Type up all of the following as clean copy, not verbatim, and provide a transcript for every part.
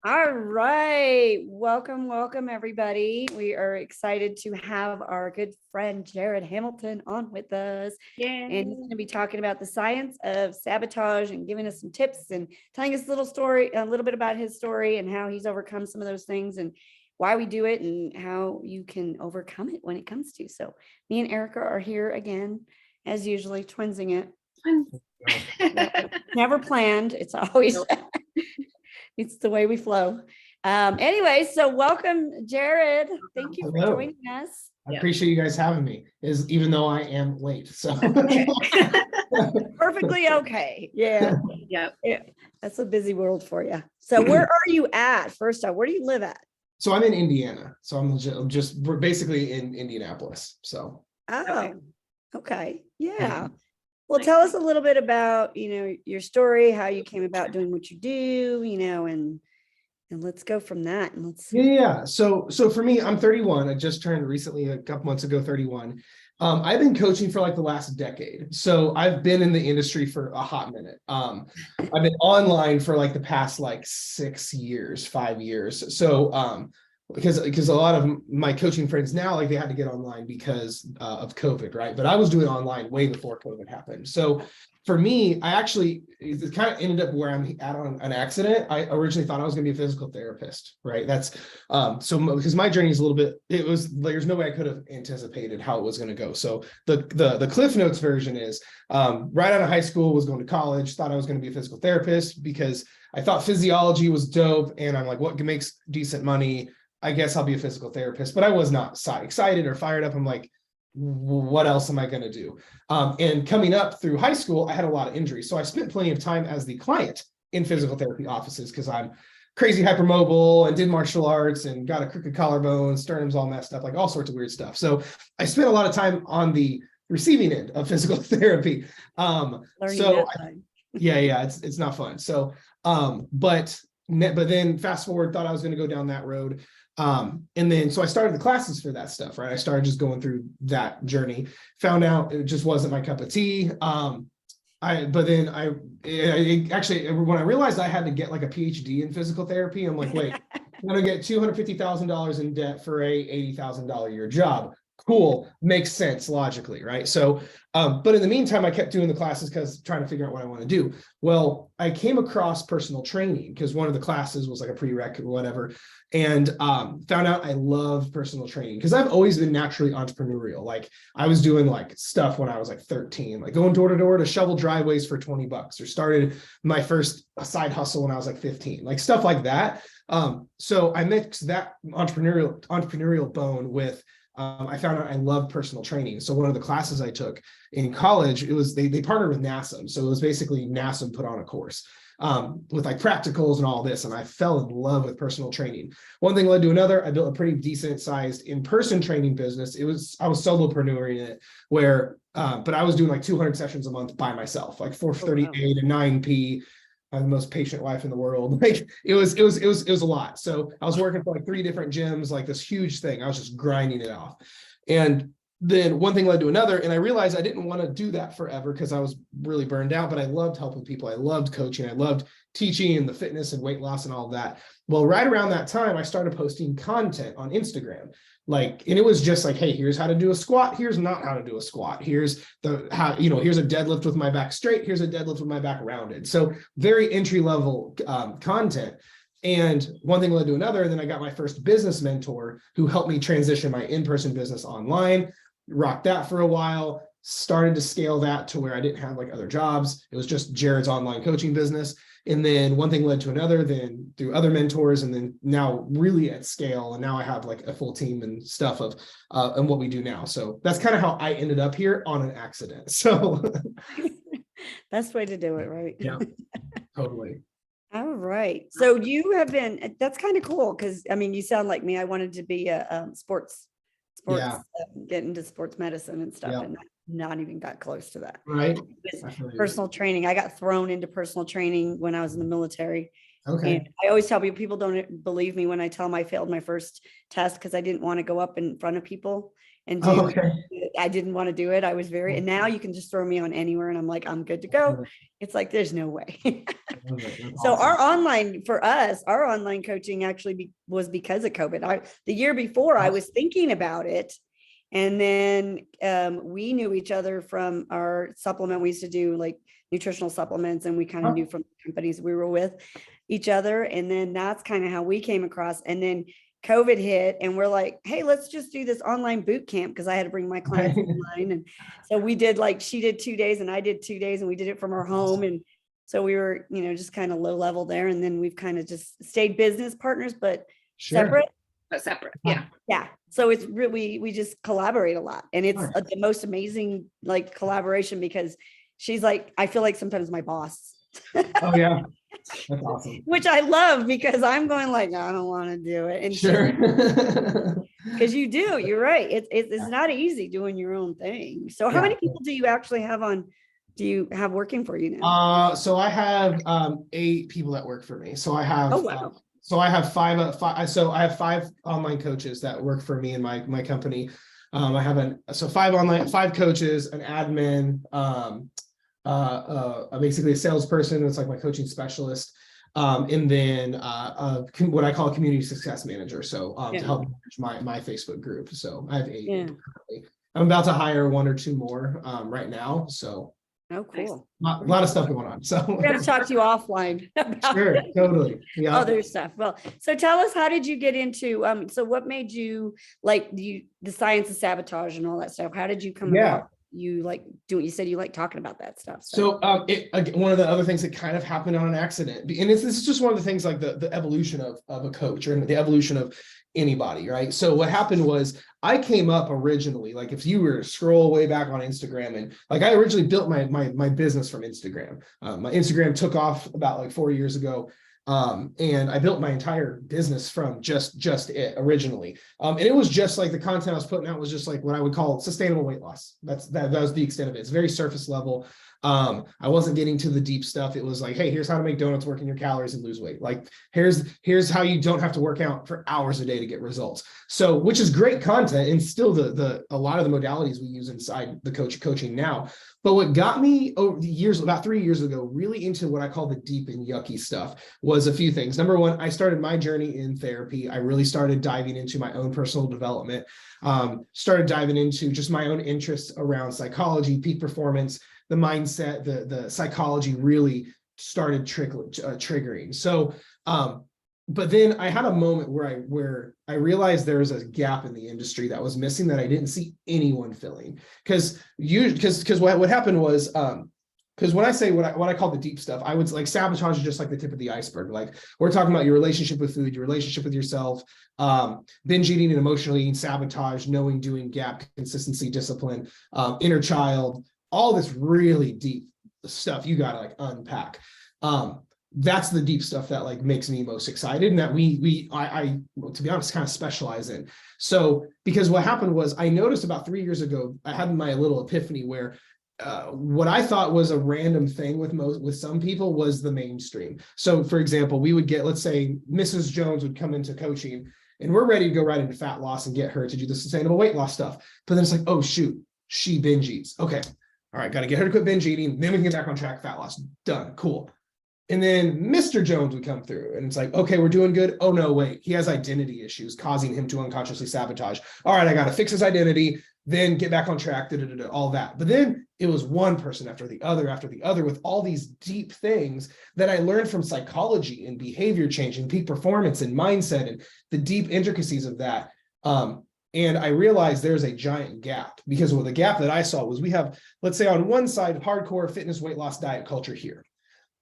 All right. Welcome, everybody. We are excited to have our good friend Jerad Hamilton on with us. Yeah. And he's going to be talking about the science of sabotage and giving us some tips and telling us a little bit about his story and how he's overcome some of those things and why we do it and how you can overcome it when it comes to. So me and Erica are here again, as usually, twinsing it. Never planned. It's always it's the way we flow. Anyway, so welcome, Jerad. Thank you for joining us. I appreciate you guys having me, even though I am late. So Perfectly okay. Yeah. Yep. Yeah. That's a busy world for you. So where are you at? First off, where do you live at? So I'm in Indiana. So we're basically in Indianapolis. So Okay. Yeah. Well, tell us a little bit about, your story, how you came about doing what you do, and let's go from that. And let's yeah. So for me, I'm 31. I just turned recently, a couple months ago, 31. I've been coaching for like the last decade. So I've been in the industry for a hot minute. I've been online for like the past like 5 years. So because a lot of my coaching friends now, like they had to get online because of COVID, right? But I was doing online way before COVID happened. So for me, it kind of ended up where I'm at on an accident. I originally thought I was going to be a physical therapist, right? That's because my journey is there's no way I could have anticipated how it was going to go. So the Cliff Notes version is right out of high school, was going to college, thought I was going to be a physical therapist because I thought physiology was dope. And I'm like, what makes decent money? I guess I'll be a physical therapist, but I was not excited or fired up. I'm like, what else am I going to do? And coming up through high school, I had a lot of injuries. So I spent plenty of time as the client in physical therapy offices because I'm crazy hypermobile and did martial arts and got a crooked collarbone, sternum's all messed up, like all sorts of weird stuff. So I spent a lot of time on the receiving end of physical therapy. It's not fun. So, but then fast forward, thought I was going to go down that road. And then, so I started the classes for that stuff, right? I started just going through that journey, found out it just wasn't my cup of tea. When I realized I had to get like a PhD in physical therapy, I'm like, wait, I'm going to get $250,000 in debt for a $80,000 a year job. Cool. Makes sense logically, right? So, but in the meantime, I kept doing the classes because trying to figure out what I want to do. Well, I came across personal training because one of the classes was like a prereq or whatever, and found out I loved personal training because I've always been naturally entrepreneurial. Like I was doing like stuff when I was like 13, like going door to door to shovel driveways for $20, or started my first side hustle when I was like 15, like stuff like that. So I mixed that entrepreneurial bone with I found out I loved personal training. So one of the classes I took in college, it was they partnered with NASA. So it was basically NASA put on a course with like practicals and all this. And I fell in love with personal training. One thing led to another. I built a pretty decent sized in-person training business. I was solopreneuring it but I was doing like 200 sessions a month by myself, like 4:30 to 9 p. I'm the most patient wife in the world. Like it was a lot. So I was working for like 3 different gyms, like this huge thing. I was just grinding it off. And then one thing led to another. And I realized I didn't want to do that forever because I was really burned out, but I loved helping people. I loved coaching. I loved teaching and the fitness and weight loss and all of that. Well, right around that time, I started posting content on Instagram. And it was just like, hey, here's how to do a squat. Here's not how to do a squat. Here's here's a deadlift with my back straight. Here's a deadlift with my back rounded. So very entry level content. And one thing led to another. And then I got my first business mentor who helped me transition my in-person business online, rocked that for a while, started to scale that to where I didn't have like other jobs. It was just Jared's online coaching business. And then one thing led to another, then through other mentors, and then now really at scale. And now I have like a full team and stuff of and what we do now. So that's kind of how I ended up here on an accident. So best way to do it, right? Yeah, totally. All right. So you have been, that's kind of cool because I mean, you sound like me. I wanted to be a sports, get into sports medicine and stuff, and not even got close to that. Right. Personal training. I got thrown into personal training when I was in the military. Okay. And I always tell people don't believe me when I tell them I failed my first test because I didn't want to go up in front of people and do I didn't want to do it. I was very, and now you can just throw me on anywhere and I'm like, I'm good to go. It's like, there's no way. So for us, our online coaching actually was because of COVID. The year before I was thinking about it. And then we knew each other from our supplement. We used to do like nutritional supplements, and we kind of knew from the companies we were with each other. And then that's kind of how we came across. And then COVID hit, and we're like, hey, let's just do this online boot camp, because I had to bring my clients online. And so we did, like, she did 2 days and I did 2 days, and we did it from our home. And so we were, just kind of low level there. And then we've kind of just stayed business partners, but separate. But separate. Yeah. Yeah. So it's really, we just collaborate a lot, and it's the most amazing like collaboration, because she's like, I feel like sometimes my boss. Oh yeah. That's awesome. Which I love, because I'm going like, I don't want to do it. And sure. Because you're right. It's not easy doing your own thing. So how many people do you actually have working for you now? So I have 8 people that work for me. So I have so I have 5 online coaches that work for me in my company. I have 5 coaches, an admin, basically a salesperson that's like my coaching specialist, and then what I call a community success manager. So to help manage my Facebook group. So I have 8. Yeah. I'm about to hire 1 or 2 more right now. So oh, cool. A lot of stuff going on. So we're going to talk to you offline about sure, totally. Yeah. other stuff. Well, so tell us, how did you get into so what made you like the science of sabotage and all that stuff? How did you come about? You like doing, you said you like talking about that stuff. So one of the other things that kind of happened on an accident, and this is just one of the things, like the evolution of a coach, or the evolution of anybody, right? So what happened was, I came up originally, like if you were to scroll way back on Instagram, and like I originally built my business from Instagram. My Instagram took off about like 4 years ago. And I built my entire business from just it originally. And it was just like the content I was putting out was just like what I would call sustainable weight loss. That was the extent of it. It's very surface level. I wasn't getting to the deep stuff. It was like, hey, here's how to make donuts, work in your calories, and lose weight. Like here's how you don't have to work out for hours a day to get results. So, which is great content, and still a lot of the modalities we use inside the coaching now. But what got me over the years, about 3 years ago, really into what I call the deep and yucky stuff was a few things. Number one, I started my journey in therapy. I really started diving into my own personal development, started diving into just my own interests around psychology, peak performance, the mindset, the psychology really started triggering. So, but then I had a moment where I realized there was a gap in the industry that was missing, that I didn't see anyone filling. Because what happened was, because when I say what I call the deep stuff, I would like sabotage is just like the tip of the iceberg. Like we're talking about your relationship with food, your relationship with yourself, binge eating and emotional eating, sabotage, knowing, doing, gap, consistency, discipline, inner child, all this really deep stuff you got to like unpack. That's the deep stuff that like makes me most excited, and that I to be honest kind of specialize in. So because what happened was, I noticed about 3 years ago, I had my little epiphany where what I thought was a random thing with some people was the mainstream. So for example, we would get, let's say Mrs. Jones would come into coaching, and we're ready to go right into fat loss and get her to do the sustainable weight loss stuff. But then it's like, oh shoot, she binge eats. Okay, all right, got to get her to quit binge eating. Then we can get back on track, fat loss, done, cool. And then Mr. Jones would come through, and it's like, okay, we're doing good. Oh no, wait, he has identity issues causing him to unconsciously sabotage. All right, I got to fix his identity, then get back on track, all that. But then it was one person after the other with all these deep things that I learned from psychology and behavior change and peak performance and mindset and the deep intricacies of that. And I realized there's a giant gap, because the gap that I saw was, we have, let's say on one side, hardcore fitness, weight loss, diet culture here.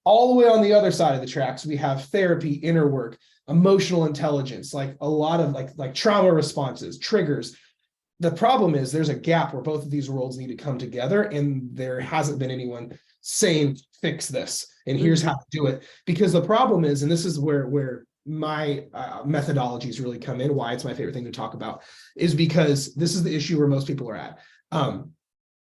All the way on the other side of the tracks, we have therapy, inner work, emotional intelligence, like a lot of like trauma responses, triggers. The problem is there's a gap where both of these worlds need to come together, and there hasn't been anyone saying, fix this, and here's how to do it. Because the problem is, and this is where my methodologies really come in, why it's my favorite thing to talk about, is because this is the issue where most people are at.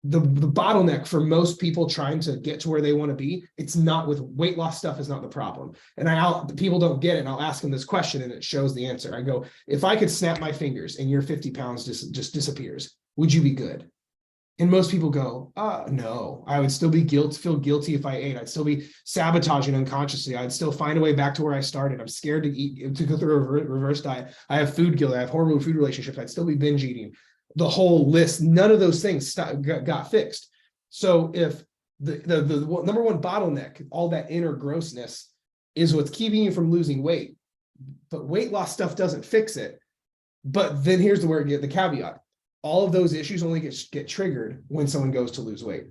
The bottleneck for most people trying to get to where they want to be, it's not with weight loss stuff, is not the problem. And people don't get it. And I'll ask them this question, and it shows the answer. I go, if I could snap my fingers and your 50 pounds just disappears, would you be good? And most people go, no, I would still be feel guilty if I ate. I'd still be sabotaging unconsciously. I'd still find a way back to where I started. I'm scared to eat, to go through a reverse diet. I have food guilt. I have horrible food relationships. I'd still be binge eating. The whole list, none of those things got fixed. So if the number one bottleneck, all that inner grossness, is what's keeping you from losing weight, but weight loss stuff doesn't fix it. But then here's where the caveat. All of those issues only get triggered when someone goes to lose weight,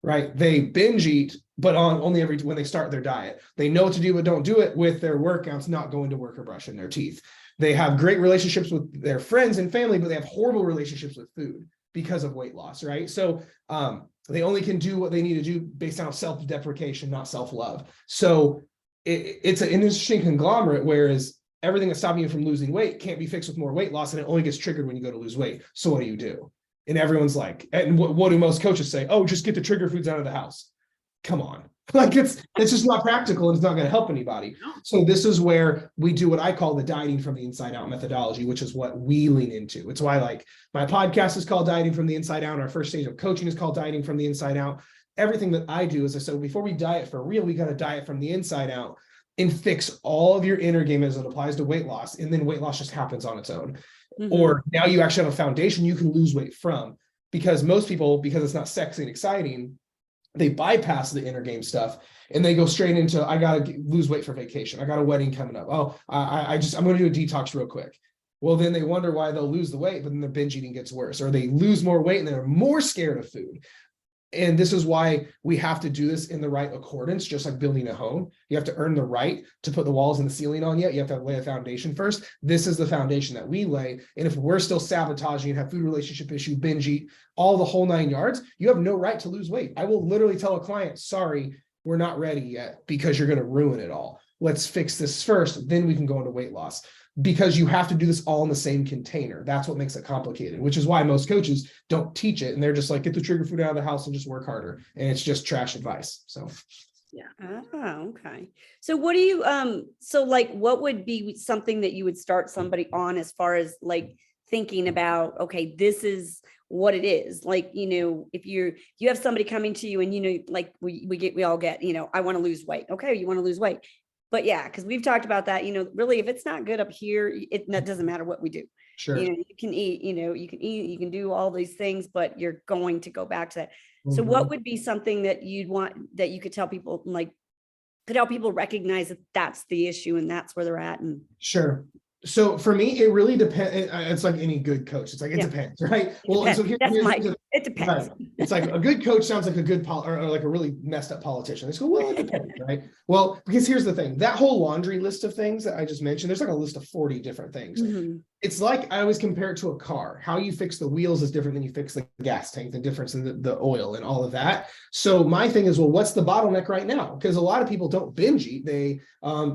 right? They binge eat, but only when they start their diet. They know what to do, but don't do it with their workouts, not going to work or brushing their teeth. They have great relationships with their friends and family, but they have horrible relationships with food because of weight loss, right? So they only can do what they need to do based on self-deprecation, not self-love. So it's an interesting conglomerate, whereas everything that's stopping you from losing weight can't be fixed with more weight loss, and it only gets triggered when you go to lose weight. So what do you do? And everyone's like, and what do most coaches say? Oh, just get the trigger foods out of the house. Come on. Like it's just not practical, and it's not going to help anybody. So this is where we do what I call the dieting from the inside out methodology, which is what we lean into. It's why like my podcast is called Dieting from the Inside Out. Our first stage of coaching is called Dieting from the Inside Out. Everything that I do is I said, before we diet for real, we got to diet from the inside out and fix all of your inner game as it applies to weight loss. And then weight loss just happens on its own. Mm-hmm. Or now you actually have a foundation you can lose weight from, because most people, because it's not sexy and exciting, they bypass the inner game stuff and they go straight into, I got to lose weight for vacation. I got a wedding coming up. Oh, I'm going to do a detox real quick. Well, then they wonder why they'll lose the weight, but then the binge eating gets worse, or they lose more weight and they're more scared of food. And this is why we have to do this in the right accordance, just like building a home. You have to earn the right to put the walls and the ceiling on yet. You have to lay a foundation first. This is the foundation that we lay. And if we're still sabotaging and have food relationship issue, binge eat, all the whole 9 yards, you have no right to lose weight. I will literally tell a client, sorry, we're not ready yet because you're going to ruin it all. Let's fix this first, then we can go into weight loss. Because you have to do this all in the same container. That's what makes it complicated, which is why most coaches don't teach it. And they're just like, get the trigger food out of the house and just work harder. And it's just trash advice. So, yeah. Oh, okay. So what do you, so like, what would be something that you would start somebody on as far as like thinking about, okay, this is what it is. Like, you know, if you have somebody coming to you and, you know, like we all get, you know, I want to lose weight. Okay. You want to lose weight. But yeah, because we've talked about that, you know, really, if it's not good up here, that doesn't matter what we do. sure. You know, you can eat, you can do all these things, but you're going to go back to that. So what would be something that you'd want that you could tell people, like, could help people recognize that that's the issue and that's where they're at? And Sure. So for me, it really depends. It's like any good coach. It's like, it depends, right? Well, so it depends. Right. It's like a good coach sounds like a good or like a really messed up politician. They go, well, it depends, right? Well, because here's the thing, that whole laundry list of things that I just mentioned, there's like a list of 40 different things. Mm-hmm. It's like, I always compare it to a car. How you fix the wheels is different than you fix the gas tank, the difference in the oil and all of that. So my thing is, well, what's the bottleneck right now? Because a lot of people don't binge eat. They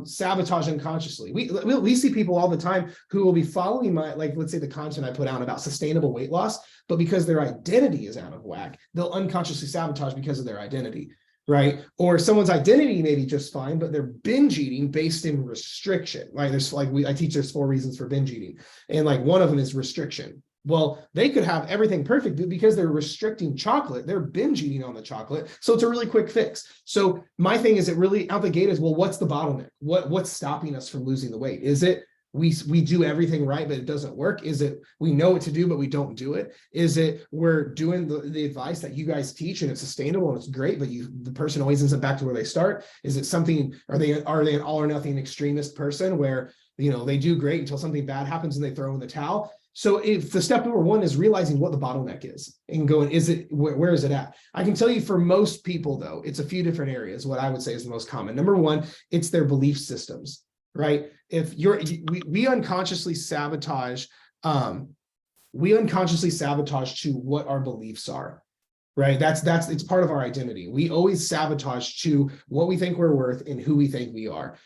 sabotage unconsciously. We see people all the time who will be following my, like, let's say the content I put out about sustainable weight loss, but because their identity is out of whack, they'll unconsciously sabotage because of their identity. Right. Or someone's identity may be just fine, but they're binge eating based in restriction. Right. There's like, I teach there's 4 reasons for binge eating. And like one of them is restriction. Well, they could have everything perfect, but because they're restricting chocolate, they're binge eating on the chocolate. So it's a really quick fix. So my thing is, it really out the gate is, well, what's the bottleneck? What's stopping us from losing the weight? Is it we do everything right, but it doesn't work? Is it we know what to do, but we don't do it? Is it we're doing the advice that you guys teach and it's sustainable and it's great, but the person always ends up back to where they start? Is it something, are they an all or nothing extremist person where, you know, they do great until something bad happens and they throw in the towel? So if the step number 1 is realizing what the bottleneck is and going, is it, where is it at? I can tell you for most people though, it's a few different areas. What I would say is the most common. Number 1, it's their belief systems. Right? If we unconsciously sabotage, to what our beliefs are, right? It's part of our identity. We always sabotage to what we think we're worth and who we think we are.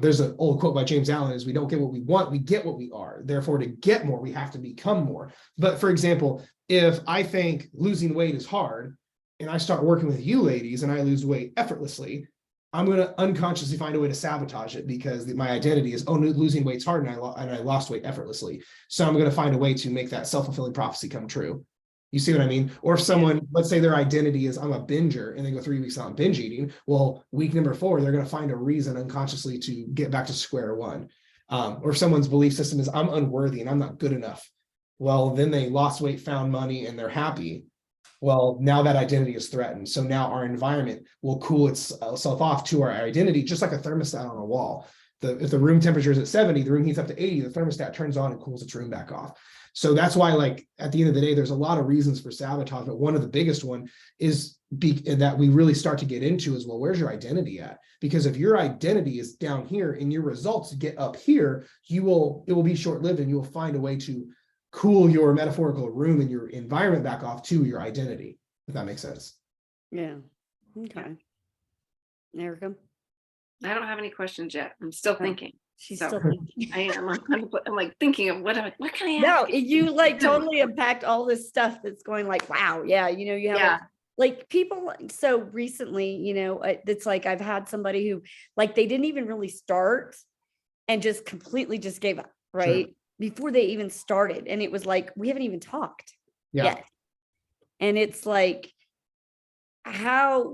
There's an old quote by James Allen is, we don't get what we want, we get what we are. Therefore, to get more, we have to become more. But for example, if I think losing weight is hard and I start working with you ladies and I lose weight effortlessly, I'm going to unconsciously find a way to sabotage it because my identity is, oh, losing weight's hard and I lost weight effortlessly. So I'm going to find a way to make that self-fulfilling prophecy come true. You see what I mean? Or if someone, let's say their identity is I'm a binger and they go 3 weeks out binge eating. Well, week number 4, they're going to find a reason unconsciously to get back to square one. Or if someone's belief system is I'm unworthy and I'm not good enough. Well, then they lost weight, found money, and they're happy. Well, now that identity is threatened. So now our environment will cool itself off to our identity, just like a thermostat on a wall. If the room temperature is at 70, the room heats up to 80, the thermostat turns on and cools its room back off. So that's why, like, at the end of the day, there's a lot of reasons for sabotage, but one of the biggest one is that we really start to get into is, well, where's your identity at? Because if your identity is down here and your results get up here, it will be short-lived, and you will find a way to cool your metaphorical room and your environment back off to your identity, if that makes sense. Yeah. Okay. Erica? I don't have any questions yet. I'm still thinking. She's So, still thinking. I am. I'm like thinking of what can I No, ask? you like totally unpacked all this stuff that's going like, wow, yeah, you have Yeah. like people. So recently, it's like I've had somebody who like they didn't even really start and just completely just gave up, right? Sure. Before they even started. And it was like, we haven't even talked yet. And it's like, how,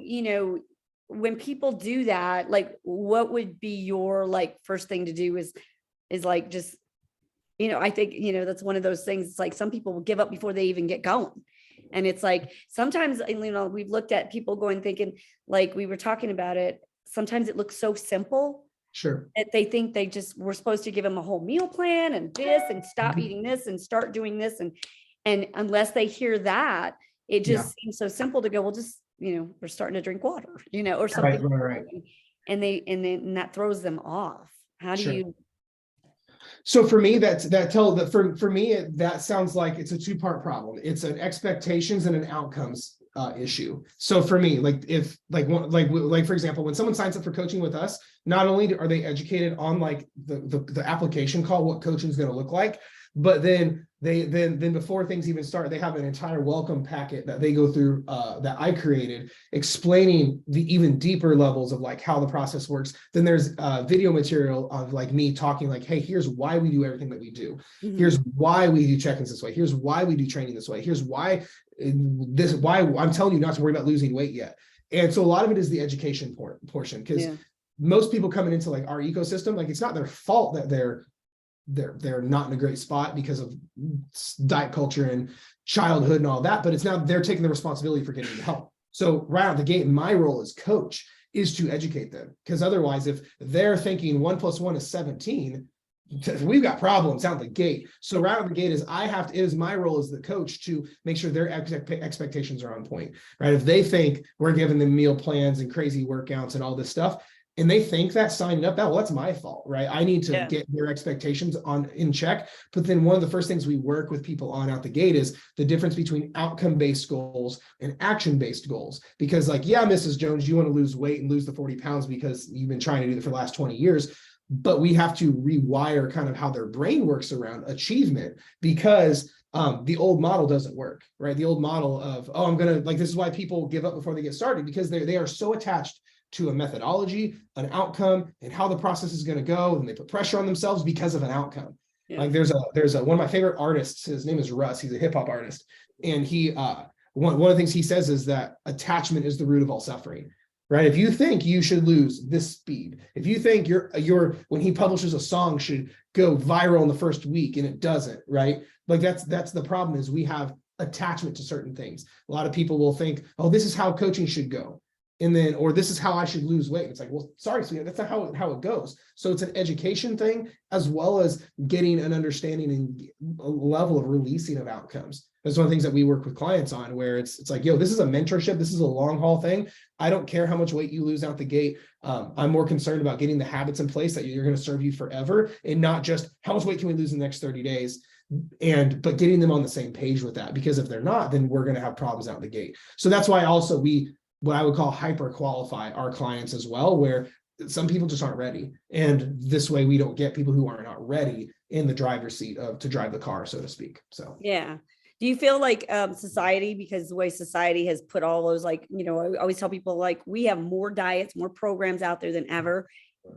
when people do that, like, what would be your like first thing to do is like, just, I think, that's one of those things. It's like some people will give up before they even get going. And it's like, sometimes, we've looked at people thinking, like we were talking about it. Sometimes it looks so simple. Sure. That they think we're supposed to give them a whole meal plan and this and stop eating this and start doing this. And unless they hear that, it just seems so simple to go, well, just, we're starting to drink water, or something. Right. And that throws them off. How do you? So for me, for me, that sounds like it's a 2-part problem. It's an expectations and an outcomes issue. So for me, like if for example, when someone signs up for coaching with us, not only are they educated on like the application call, what coaching is going to look like, but then before things even start, they have an entire welcome packet that they go through that I created, explaining the even deeper levels of like how the process works. Then there's video material of like me talking like, hey, here's why we do everything that we do. Here's why we do check-ins this way. Here's why we do training this way. Here's why I'm telling you not to worry about losing weight yet. And so a lot of it is the education portion, because most people coming into like our ecosystem, like it's not their fault that they're not in a great spot because of diet culture and childhood and all that, but it's now they're taking the responsibility for getting the help. So right out the gate, my role as coach is to educate them, because otherwise, if they're thinking 1 + 1 is 17, we've got problems out the gate. So right out the gate it is my role as the coach to make sure their expectations are on point, right? If they think we're giving them meal plans and crazy workouts and all this stuff, and they think that signing up, that's my fault, right? I need to get their expectations in check. But then one of the first things we work with people on out the gate is the difference between outcome-based goals and action-based goals. Because like, yeah, Mrs. Jones, you want to lose weight and lose the 40 pounds because you've been trying to do it for the last 20 years. But we have to rewire kind of how their brain works around achievement, because the old model doesn't work, right? The old model of, this is why people give up before they get started, because they are so attached to a methodology, an outcome, and how the process is going to go, and they put pressure on themselves because of an outcome. Like there's one of my favorite artists, his name is Russ, he's a hip hop artist, and he one of the things he says is that attachment is the root of all suffering, right? If you think you should lose this speed, if you think when he publishes a song should go viral in the first week and it doesn't, right? Like that's the problem, is we have attachment to certain things. A lot of people will think, oh, this is how coaching should go. And then, or this is how I should lose weight. It's like, well, sorry, sweetie, that's not how it goes. So it's an education thing, as well as getting an understanding and a level of releasing of outcomes. That's one of the things that we work with clients on, where it's like, yo, this is a mentorship. This is a long haul thing. I don't care how much weight you lose out the gate. I'm more concerned about getting the habits in place that you're going to serve you forever, and not just how much weight can we lose in the next 30 days. But getting them on the same page with that, because if they're not, then we're going to have problems out the gate. So that's why also what I would call hyper qualify our clients as well, where some people just aren't ready. And this way we don't get people who are not ready in the driver's seat to drive the car, so to speak. So, yeah. Do you feel like society, because the way society has put all those, like, I always tell people, like, we have more diets, more programs out there than ever,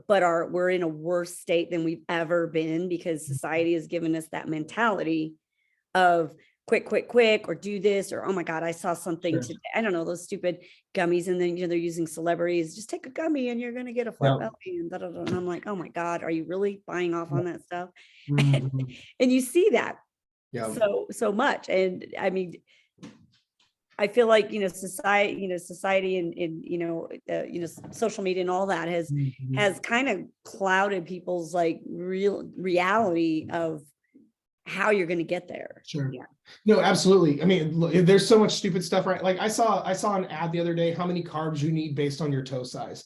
but we're in a worse state than we've ever been, because society has given us that mentality of quick, or do this, or, oh my God, I saw something Sure. today. I don't know, those stupid gummies. And then, they're using celebrities, just take a gummy and you're going to get a flat Yeah. belly and da, da, da. And I'm like, oh my God, are you really buying off on that stuff? Mhm. And you see that Yeah. so much. And I mean, I feel like, society and social media and all that has Mhm. kind of clouded people's like real reality of how you're going to get there. Sure. Yeah. No, absolutely. I mean, look, there's so much stupid stuff, right? Like I saw an ad the other day, how many carbs you need based on your toe size.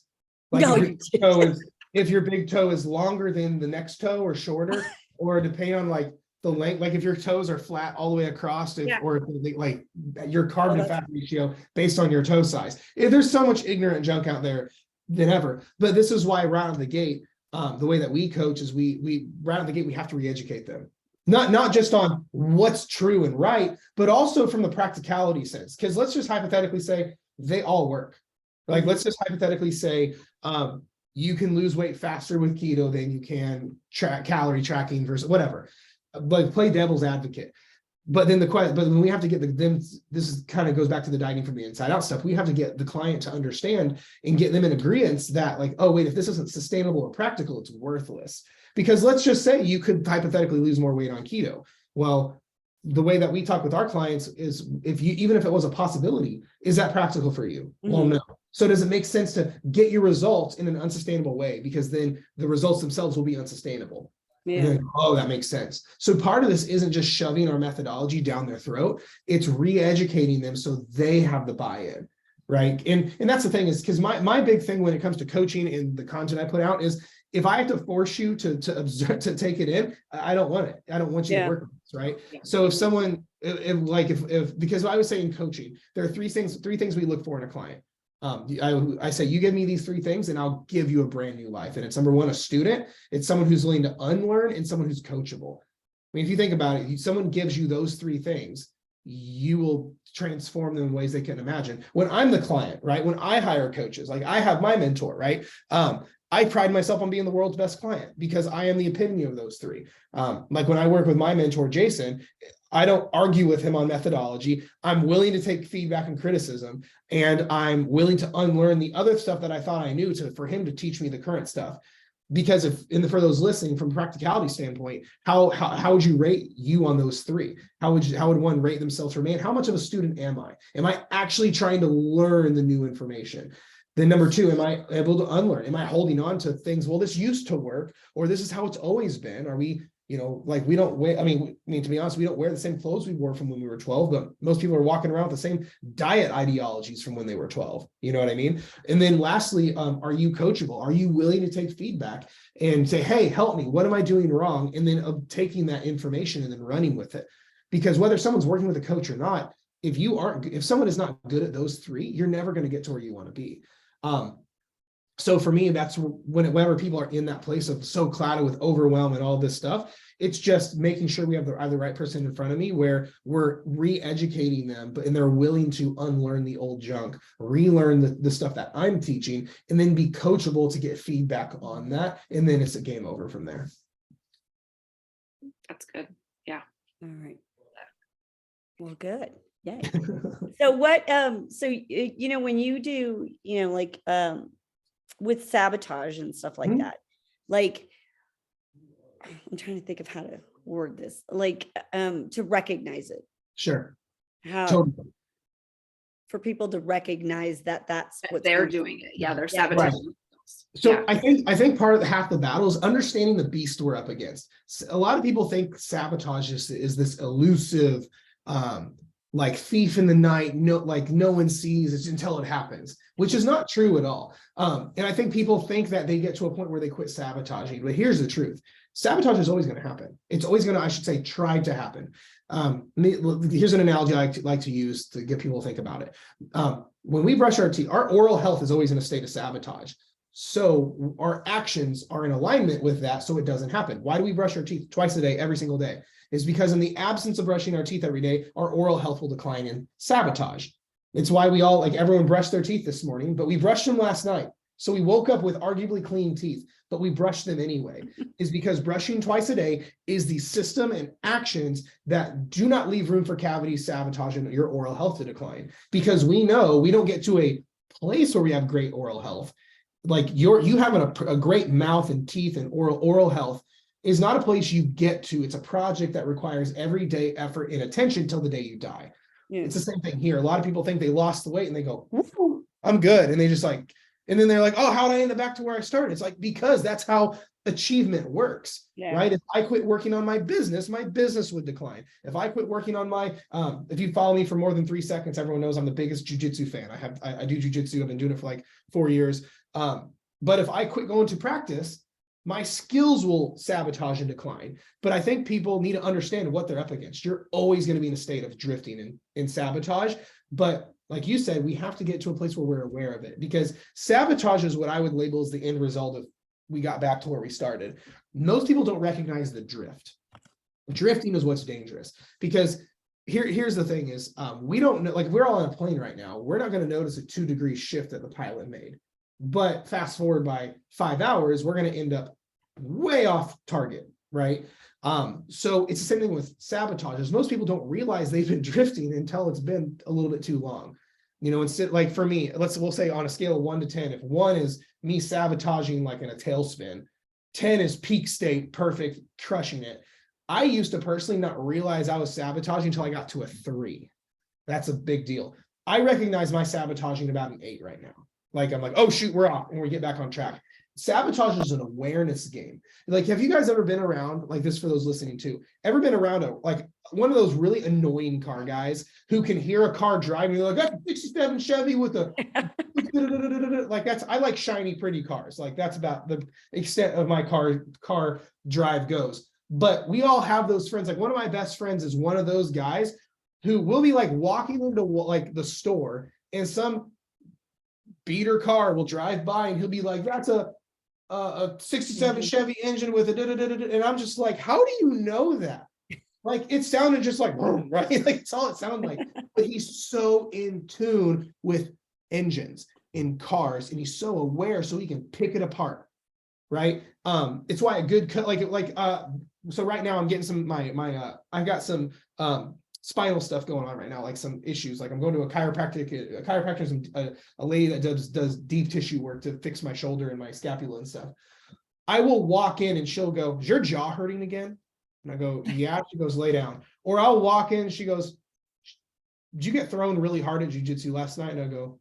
Like No, if you your didn't. toe is, if your big toe is longer than the next toe or shorter, or depending on like the length, like if your toes are flat all the way across, Yeah. or like your carb to that's- fat ratio based on your toe size. There's so much ignorant junk out there than ever. But this is why right out of the gate, the way that we coach is we right out of the gate, we have to re-educate them. Not just on what's true and right, but also from the practicality sense. Because let's just hypothetically say they all work. Like, let's just hypothetically say you can lose weight faster with keto than you can calorie tracking versus whatever. But play devil's advocate. But then when we have to get them, this is kind of goes back to the dieting from the inside out stuff. We have to get the client to understand and get them in agreement that like, oh wait, if this isn't sustainable or practical, it's worthless. Because let's just say you could hypothetically lose more weight on keto. Well, the way that we talk with our clients is even if it was a possibility, is that practical for you? Well, no. So does it make sense to get your results in an unsustainable way? Because then the results themselves will be unsustainable. Yeah. Like, oh, that makes sense. So part of this isn't just shoving our methodology down their throat. It's re-educating them so they have the buy-in, right? And that's the thing is because my big thing when it comes to coaching and the content I put out is if I have to force you to observe, to take it in, I don't want it. I don't want you to work with this, right? Yeah. So if someone, if because I was saying coaching, there are three things we look for in a client. I say, you give me these three things and I'll give you a brand new life. And it's number one, a student. It's someone who's willing to unlearn and someone who's coachable. I mean, if you think about it, someone gives you those three things, you will transform them in ways they couldn't imagine. When I'm the client, right? When I hire coaches, like I have my mentor, right? I pride myself on being the world's best client because I am the epitome of those three. Like when I work with my mentor, Jason, I don't argue with him on methodology. I'm willing to take feedback and criticism, and I'm willing to unlearn the other stuff that I thought I knew for him to teach me the current stuff. Because for those listening, from a practicality standpoint, how would you rate you on those three? How would one rate themselves for me? And how much of a student am I? Am I actually trying to learn the new information? Then number two, am I able to unlearn? Am I holding on to things? Well, this used to work, or this is how it's always been. Are we, like we don't wear, I mean, to be honest, we don't wear the same clothes we wore from when we were 12, but most people are walking around with the same diet ideologies from when they were 12. You know what I mean? And then lastly, are you coachable? Are you willing to take feedback and say, hey, help me. What am I doing wrong? And then taking that information and then running with it. Because whether someone's working with a coach or not, if someone is not good at those three, you're never going to get to where you want to be. So for me, that's whenever people are in that place of so clouded with overwhelm and all this stuff, it's just making sure we have the right person in front of me where we're re-educating them, and they're willing to unlearn the old junk, relearn the stuff that I'm teaching, and then be coachable to get feedback on that. And then it's a game over from there. That's good. Yeah. All right. Well, good. Yay. So what, when you do, like, with sabotage and stuff like that, like, I'm trying to think of how to word this, like, to recognize it. Sure. How Totally. for people to recognize that that's what They're doing it. Yeah. They're Yeah. sabotaging. So Yeah. I think part of half the battle is understanding the beast we're up against. A lot of people think sabotage is this elusive, like thief in the night, no one sees it until it happens, which is not true at all. And I think people think that they get to a point where they quit sabotaging, but here's the truth. Sabotage is always going to happen. It's always going to, I should say, try to happen. Here's an analogy I like to use to get people to think about it. When we brush our teeth, our oral health is always in a state of sabotage. So our actions are in alignment with that, so it doesn't happen. Why do we brush our teeth twice a day, every single day? Is because in the absence of brushing our teeth every day, our oral health will decline in sabotage. It's why we all, like everyone brushed their teeth this morning, but we brushed them last night. So we woke up with arguably clean teeth, but we brushed them anyway, is because brushing twice a day is the system and actions that do not leave room for cavities, sabotage, and your oral health to decline. Because we know we don't get to a place where we have great oral health. Like you having a great mouth and teeth and oral health is not a place you get to. It's a project that requires everyday effort and attention till the day you die. Yeah. It's the same thing here. A lot of people think they lost the weight and they go, I'm good. And they just like, and then they're like, oh, how did I end up back to where I started? It's like, because that's how achievement works, right? If I quit working on my business would decline. If I quit working on my, if you follow me for more than 3 seconds, everyone knows I'm the biggest jujitsu fan. I do jujitsu. I've been doing it for like 4 years. But if I quit going to practice, my skills will sabotage and decline. But I think people need to understand what they're up against. You're always going to be in a state of drifting and sabotage. But like you said, we have to get to a place where we're aware of it, because sabotage is what I would label as the end result of we got back to where we started. Most people don't recognize the drift. Drifting is what's dangerous, because here's the thing is we don't know, like we're all on a plane right now. We're not going to notice a 2-degree shift that the pilot made. But fast forward by 5 hours, we're going to end up way off target, right? So it's the same thing with sabotages. Most people don't realize they've been drifting until it's been a little bit too long. You know, instead, like for me, we'll say on a scale of 1 to 10, if 1 is me sabotaging like in a tailspin, 10 is peak state, perfect, crushing it. I used to personally not realize I was sabotaging until I got to a 3. That's a big deal. I recognize my sabotaging about an 8 right now. Like I'm like, oh shoot, we're off, and we get back on track. Sabotage is an awareness game. Like, have you guys ever been around, like this for those listening too, ever been around like one of those really annoying car guys who can hear a car driving, they're like, that's a 67 Chevy with a like that's, I like shiny, pretty cars. Like that's about the extent of my car drive goes. But we all have those friends. Like one of my best friends is one of those guys who will be like walking into like the store and some beater car will drive by and he'll be like, that's a 67 Chevy engine with a and I'm just like, how do you know that? Like it sounded just like right, like it's all it sounded like. But he's so in tune with engines in cars, and he's so aware, so he can pick it apart, right? It's why a good cut, so right now I'm getting some I've got some spinal stuff going on right now, like some issues. Like I'm going to a chiropractor is a lady that does deep tissue work to fix my shoulder and my scapula and stuff. I will walk in and she'll go, is your jaw hurting again? And I go, yeah. She goes, lay down. Or I'll walk in, she goes, did you get thrown really hard at jiu-jitsu last night? And I go,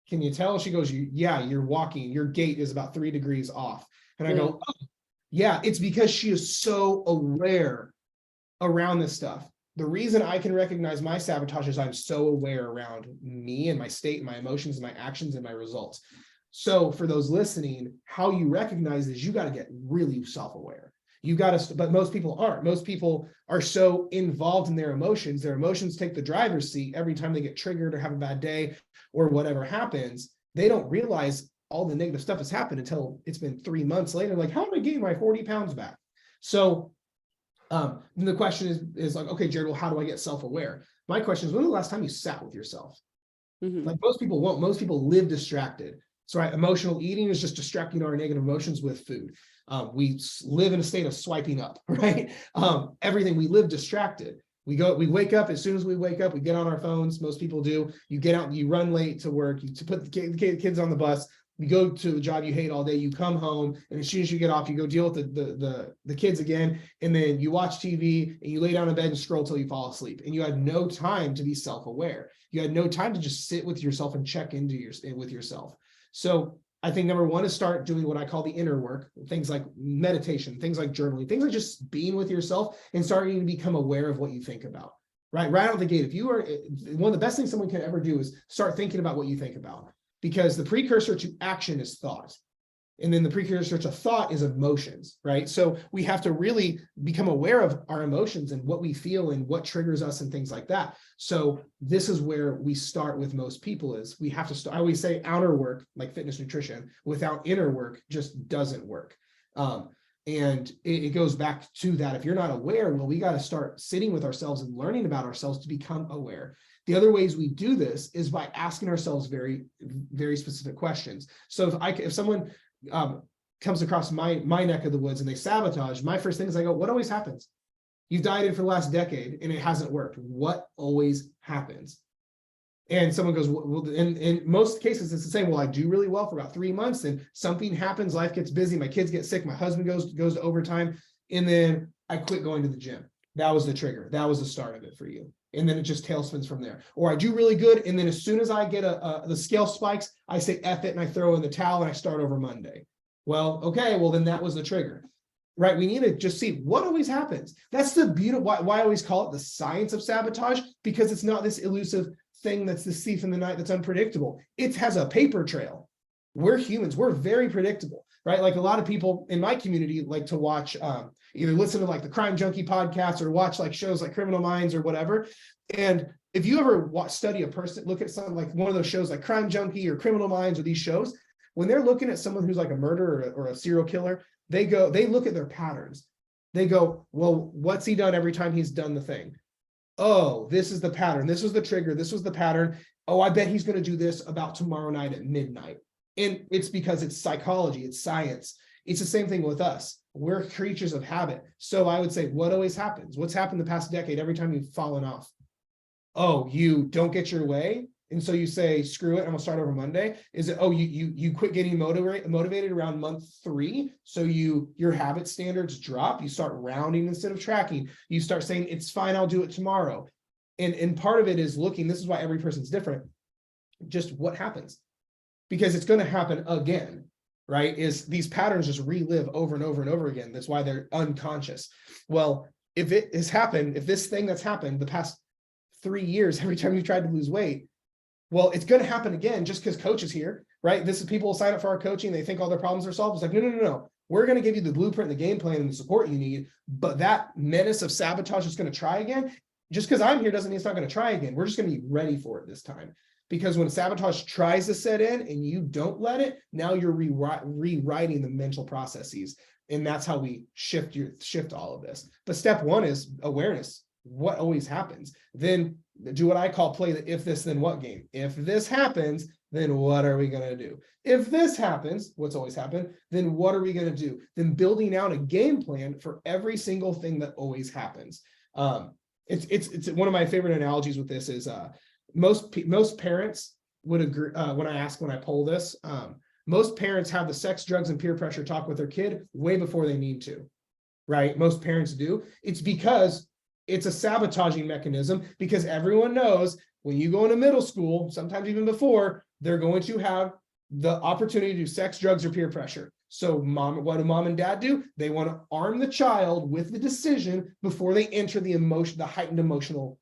can you tell? She goes, yeah, you're walking, your gait is about 3 degrees off. And I go, oh, yeah, it's because she is so aware around this stuff. The reason I can recognize my sabotage is I'm so aware around me and my state, my emotions, my actions, and my results. So for those listening, how you recognize is you got to get really self-aware. You got to, but most people aren't. Most people are so involved in their emotions. Their emotions take the driver's seat every time they get triggered or have a bad day or whatever happens. They don't realize all the negative stuff has happened until it's been 3 months later. Like, how did I gain my 40 pounds back? So the question is like, okay, Jerad, well, how do I get self-aware? My question is, when was the last time you sat with yourself? Mm-hmm. Like most people won't. Most people live distracted. So right, emotional eating is just distracting our negative emotions with food. We live in a state of swiping up, right? Everything, we live distracted. We wake up, as soon as we wake up, we get on our phones. Most people do. You get out, you run late to work, you put the kids on the bus, you go to the job you hate all day, you come home, and as soon as you get off, you go deal with the kids again, and then you watch TV and you lay down in bed and scroll till you fall asleep. And you had no time to be self-aware. You had no time to just sit with yourself and check with yourself. So I think number one is start doing what I call the inner work, things like meditation, things like journaling, things like just being with yourself and starting to become aware of what you think about. Right out of the gate, if you are, one of the best things someone can ever do is start thinking about what you think about. Because the precursor to action is thought. And then the precursor to thought is emotions, right? So we have to really become aware of our emotions and what we feel and what triggers us and things like that. So this is where we start with most people is we have to start. I always say outer work, like fitness, nutrition, without inner work just doesn't work. And it goes back to that. If you're not aware, well, we got to start sitting with ourselves and learning about ourselves to become aware. The other ways we do this is by asking ourselves very, very specific questions. So if someone comes across my neck of the woods and they sabotage, my first thing is I go, what always happens? You've dieted for the last decade and it hasn't worked. What always happens? And someone goes, well, in most cases, it's the same. Well, I do really well for about 3 months, and something happens, life gets busy, my kids get sick, my husband goes to overtime, and then I quit going to the gym. That was the trigger. That was the start of it for you. And then it just tailspins from there. Or I do really good, and then as soon as I get the scale spikes, I say F it and I throw in the towel and I start over Monday. Well, okay, well then that was the trigger. Right? We need to just see what always happens. That's the beauty, why I always call it the science of sabotage, because it's not this elusive thing that's the thief in the night that's unpredictable. It has a paper trail. We're humans, we're very predictable, right? Like a lot of people in my community like to watch, either listen to like the Crime Junkie podcast or watch like shows like Criminal Minds or whatever. And if you ever study a person, look at something like one of those shows like Crime Junkie or Criminal Minds or these shows, when they're looking at someone who's like a murderer or a serial killer, they look at their patterns. They go, well, what's he done every time he's done the thing? Oh, this is the pattern. This was the trigger. This was the pattern. Oh, I bet he's going to do this about tomorrow night at midnight. And it's because it's psychology, it's science. It's the same thing with us. We're creatures of habit. So I would say, what always happens? What's happened the past decade every time you've fallen off? Oh, you don't get your way. And so you say, screw it, I'm gonna start over Monday. Is it, oh, you quit getting motivated around month 3. So your habit standards drop. You start rounding instead of tracking. You start saying, it's fine, I'll do it tomorrow. And part of it is looking, this is why every person's different. Just what happens? Because it's gonna happen again, right? Is these patterns just relive over and over and over again. That's why they're unconscious. Well, if it has happened, if this thing that's happened the past 3 years, every time you tried to lose weight, well, it's going to happen again just because coach is here, right? This is people will sign up for our coaching. They think all their problems are solved. It's like, no. We're going to give you the blueprint, the game plan, and the support you need. But that menace of sabotage is going to try again. Just because I'm here doesn't mean it's not going to try again. We're just going to be ready for it this time. Because when sabotage tries to set in and you don't let it, now you're rewriting the mental processes. And that's how we shift all of this. But step 1 is awareness. What always happens? Then do what I call play the if this then what game. If this happens, then what are we going to do? If this happens, what's always happened, then what are we going to do? Then building out a game plan for every single thing that always happens. It's one of my favorite analogies with this is most parents would agree when I poll this. Most parents have the sex, drugs, and peer pressure talk with their kid way before they need to, right? Most parents do. It's because it's a sabotaging mechanism, because everyone knows when you go into middle school, sometimes even before, they're going to have the opportunity to do sex, drugs, or peer pressure. So what do mom and dad do? They want to arm the child with the decision before they enter the heightened emotional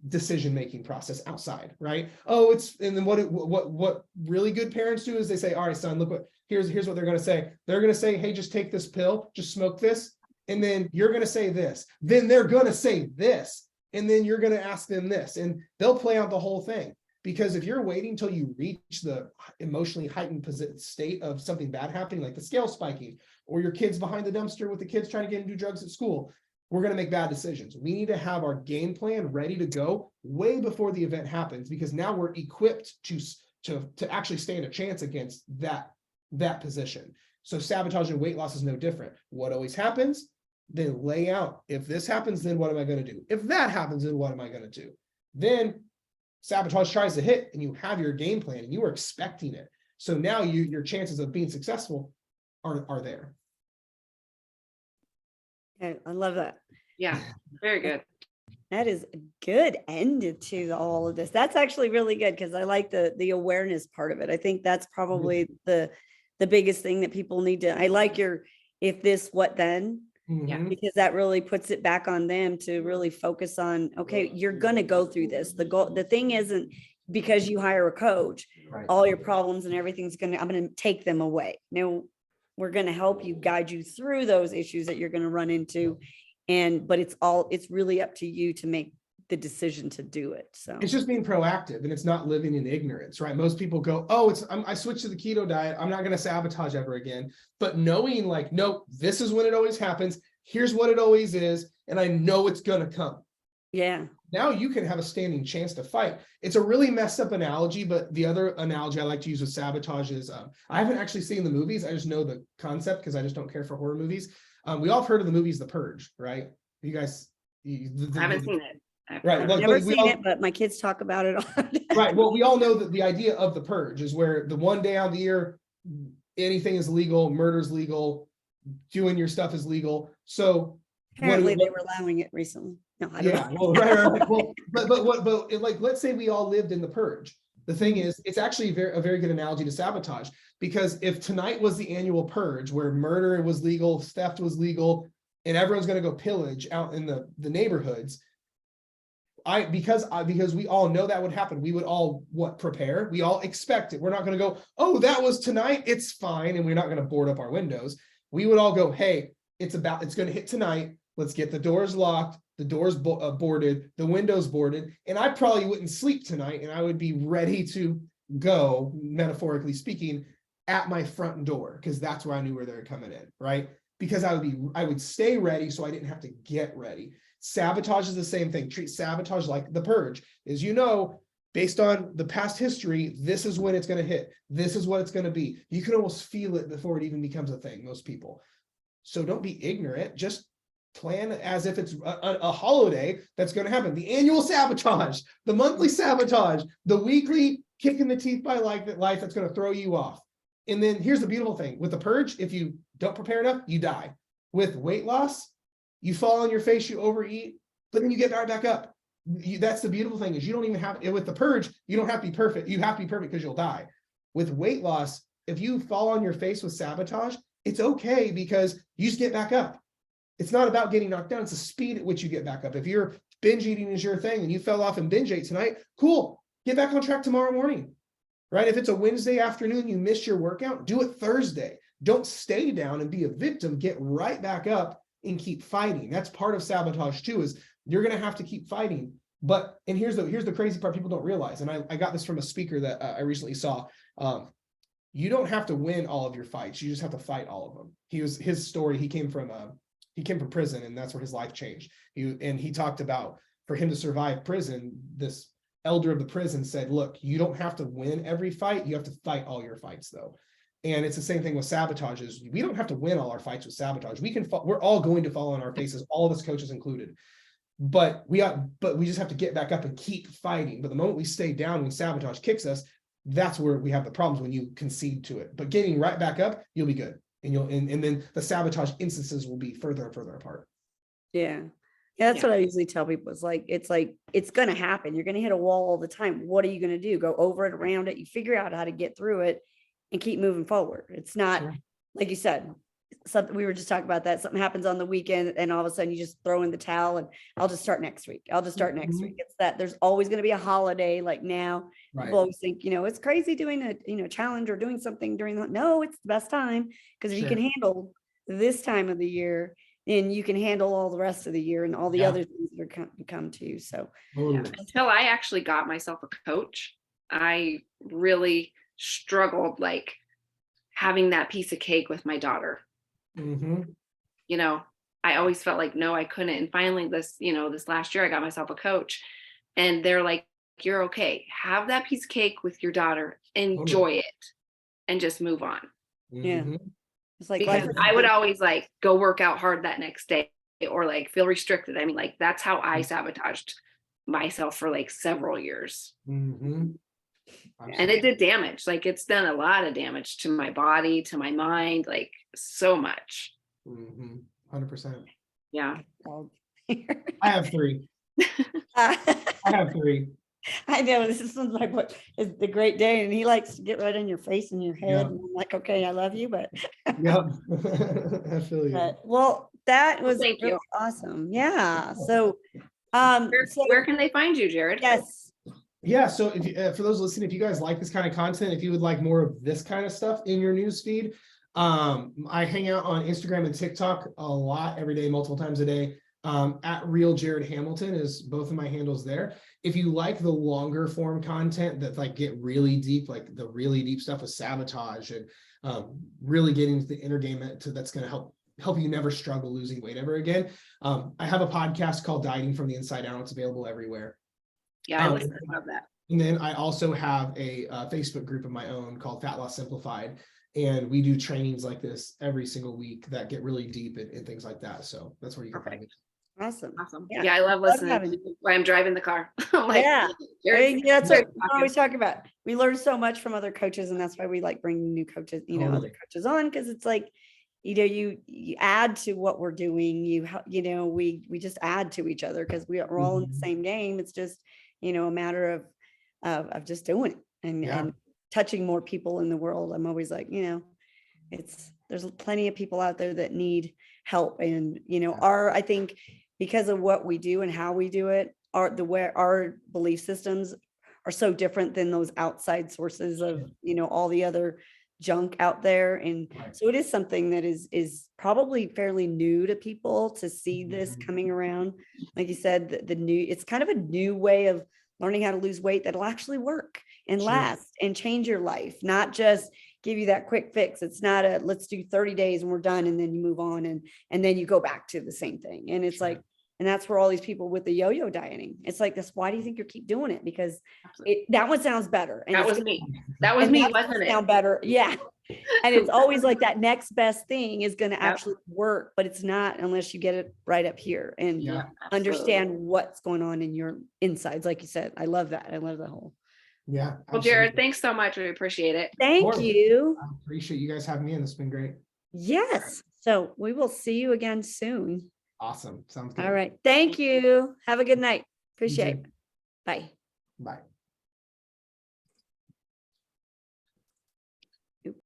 decision-making process outside, right? And then what really good parents do is they say, all right, son, look here's what they're going to say. They're going to say, hey, just take this pill, just smoke this. And then you're going to say this, then they're going to say this, and then you're going to ask them this, and they'll play out the whole thing. Because if you're waiting till you reach the emotionally heightened state of something bad happening, like the scale spiking, or your kids behind the dumpster with the kids trying to get into drugs at school, we're going to make bad decisions. We need to have our game plan ready to go way before the event happens, because now we're equipped to actually stand a chance against that position. So sabotage and weight loss is no different. What always happens? Then lay out, if this happens, then what am I going to do? If that happens, then what am I going to do? Then sabotage tries to hit and you have your game plan and you are expecting it. So now your chances of being successful are there. Okay, I love that. Yeah, very good. That is a good end to all of this. That's actually really good, because I like the awareness part of it. I think that's probably the biggest thing that people need to. I like your if this, what then? Yeah. Because that really puts it back on them to really focus on, okay, you're going to go through this. The thing isn't because you hire a coach, Right. all your problems and everything's I'm going to take them away. No, we're going to help you, guide you through those issues that you're going to run into. But it's really up to you to make the decision to do it. So it's just being proactive, and it's not living in ignorance, right? Most people go, oh, I switched to the keto diet, I'm not going to sabotage ever again. But knowing like, no, this is when it always happens. Here's what it always is. And I know it's going to come. yeah, now you can have a standing chance to fight. It's a really messed up analogy, but the other analogy I like to use with sabotage is, I haven't actually seen the movies. I just know the concept because I just don't care for horror movies. We all have heard of the movies The Purge, right? You guys, I haven't seen it. Right, I've like, never we seen all- it, but my kids talk about it all the time. Right. Well, we all know that the idea of the purge is where the one day out of the year, anything is legal, murder's legal, doing your stuff is legal. So Apparently they were allowing it recently. No, I don't yeah, know. well, right. Well, but like, let's say we all lived in the purge. The thing is, it's actually a very good analogy to sabotage, because if tonight was the annual purge where murder was legal, theft was legal, and everyone's going to go pillage out in the neighborhoods, because we all know that would happen, we would all prepare. We all expect it. We're not going to go, oh, that was tonight, it's fine, and we're not going to board up our windows. We would all go, hey, it's going to hit tonight. Let's get the doors locked, the doors boarded, the windows boarded, and I probably wouldn't sleep tonight, and I would be ready to go, metaphorically speaking, at my front door, because that's where I knew where they were coming in, right? Because I would stay ready so I didn't have to get ready. Sabotage is the same thing. Treat sabotage like the purge. As you know, based on the past history, this is when it's going to hit. This is what it's going to be. You can almost feel it before it even becomes a thing, most people. So don't be ignorant. Just plan as if it's a holiday that's going to happen. The annual sabotage, the monthly sabotage, the weekly kick in the teeth by life that's going to throw you off. And then here's the beautiful thing. With the purge, if you don't prepare enough, you die. With weight loss, you fall on your face, you overeat, but then you get right back up. That's the beautiful thing, is you don't even have, with the purge, you don't have to be perfect. You have to be perfect because you'll die. With weight loss, if you fall on your face with sabotage, it's okay because you just get back up. It's not about getting knocked down. It's the speed at which you get back up. If you're binge eating is your thing and you fell off and binge ate tonight, cool. Get back on track tomorrow morning, right? If it's a Wednesday afternoon, you missed your workout, do it Thursday. Don't stay down and be a victim. Get right back up and keep fighting. That's part of sabotage too, is you're going to have to keep fighting. But, and here's the crazy part people don't realize. And I got this from a speaker that I recently saw. You don't have to win all of your fights. You just have to fight all of them. His story, he came from prison, and that's where his life changed. He talked about, for him to survive prison, this elder of the prison said, look, you don't have to win every fight. You have to fight all your fights though. And it's the same thing with sabotage. Is we don't have to win all our fights with sabotage. We're all going to fall on our faces, all of us coaches included. But we just have to get back up and keep fighting. But the moment we stay down when sabotage kicks us, that's where we have the problems, when you concede to it. But getting right back up, you'll be good. And then the sabotage instances will be further and further apart. Yeah. Yeah, that's what I usually tell people. It's going to happen. You're going to hit a wall all the time. What are you going to do? Go over it, around it. You figure out how to get through it and keep moving forward. It's not, like you said, something, we were just talking about that. Something happens on the weekend and all of a sudden you just throw in the towel and I'll just start next week. Next week. It's that there's always going to be a holiday. Like now, people always think, it's crazy doing a challenge or doing something during no, it's the best time. Because if you can handle this time of the year, then you can handle all the rest of the year and all the other things that are come to. So until I actually got myself a coach, I really struggled, like having that piece of cake with my daughter. I always felt like, no, I couldn't. And finally this last year I got myself a coach, and they're like, you're okay. Have that piece of cake with your daughter, enjoy it, and just move on. Yeah. It's like, because I would always like go work out hard that next day or like feel restricted. I mean, like that's how I sabotaged myself for like several years. And it did damage. Like it's done a lot of damage to my body, to my mind, like so much. 100%. Yeah. I have 3. I have 3. I know this one's like, what is the great day? And he likes to get right in your face and your head. And I'm like, okay, I love you, but Yep. I feel you. Well, that was Thank you. awesome. Yeah. So where can they find you, Jerad? Yes. Yeah, so if you, for those listening, if you guys like this kind of content, if you would like more of this kind of stuff in your news feed, I hang out on Instagram and TikTok a lot, every day, multiple times a day. At Real Jerad Hamilton is both of my handles there. If you like the longer form content that like get really deep, like the really deep stuff with sabotage and really getting into the inner game that's going to help help you never struggle losing weight ever again. I have a podcast called Dieting from the Inside Out. It's available everywhere. Yeah, I love that. And then I also have a Facebook group of my own called Fat Loss Simplified. And we do trainings like this every single week that get really deep and things like that. So that's where you can find me. Awesome. Yeah, I love listening while I'm driving the car. Like, yeah. Jared, That's what we always talk about. We learn so much from other coaches, and that's why we like bringing new coaches, other coaches on, because it's like, you add to what we're doing. We just add to each other because we're all in the same game. It's just, a matter of just doing it and touching more people in the world. I'm always like, there's plenty of people out there that need help. And, I think because of what we do and how we do it, our belief systems are so different than those outside sources of, all the other junk out there. And so it is something that is probably fairly new to people to see this coming around. Like you said, it's kind of a new way of learning how to lose weight that'll actually work and last and change your life, not just give you that quick fix. It's not let's do 30 days and we're done, and then you move on and then you go back to the same thing. And it's like, and that's where all these people with the yo-yo dieting, it's like this, why do you think you keep doing it? Because that one sounds better. And that was me, wasn't it? Sound better. Yeah. And it's always like that next best thing is going to actually work, but it's not unless you get it right up here and understand what's going on in your insides. Like you said, I love that. I love the whole. Yeah. Well, Jerad, thanks so much. We appreciate it. Thank you. I appreciate you guys having me in. It's been great. Yes. So we will see you again soon. Awesome. Sounds good. All right. Thank you. Have a good night. Appreciate it. Bye. Bye.